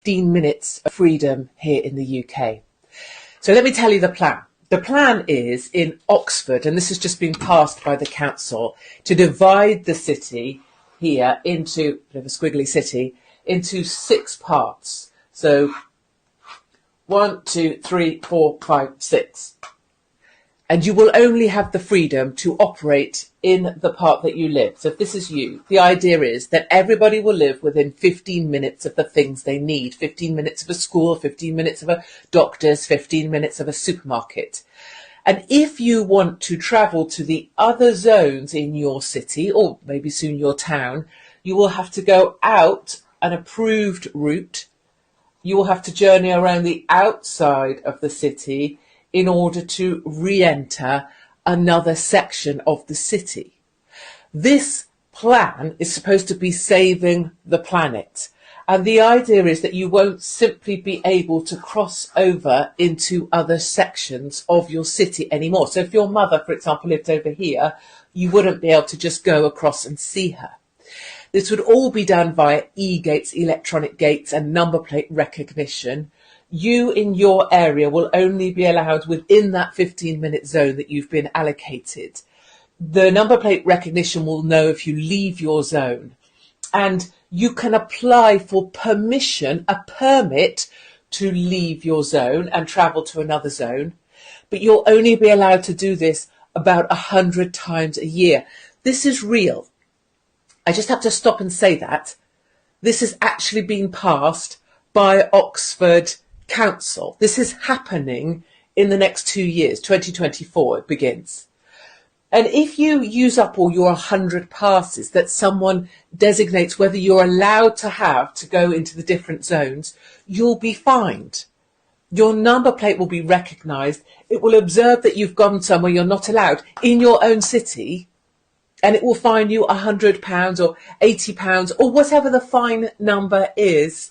15 minutes of freedom here in the UK. So let me tell you the plan. The plan is in Oxford, and this has just been passed by the council, to divide the city here into, a bit of a squiggly city, into 6 parts. So 1, 2, 3, 4, 5, 6. And you will only have the freedom to operate in the part that you live. So if this is you, the idea is that everybody will live within 15 minutes of the things they need. 15 minutes of a school, 15 minutes of a doctor's, 15 minutes of a supermarket. And if you want to travel to the other zones in your city, or maybe soon your town, you will have to go out an approved route. You will have to journey around the outside of the city in order to re-enter another section of the city. This plan is supposed to be saving the planet. And the idea is that you won't simply be able to cross over into other sections of your city anymore. So if your mother, for example, lived over here, you wouldn't be able to just go across and see her. This would all be done via e-gates, electronic gates, and number plate recognition. You in your area will only be allowed within that 15-minute zone that you've been allocated. The number plate recognition will know if you leave your zone. And you can apply for permission, a permit, to leave your zone and travel to another zone. But you'll only be allowed to do this about 100 times a year. This is real. I just have to stop and say that. This has actually been passed by Oxford Council. This is happening in the next 2 years, 2024 it begins. And if you use up all your 100 passes that someone designates whether you're allowed to have to go into the different zones, you'll be fined. Your number plate will be recognised. It will observe that you've gone somewhere you're not allowed in your own city, and it will fine you £100 or £80 or whatever the fine number is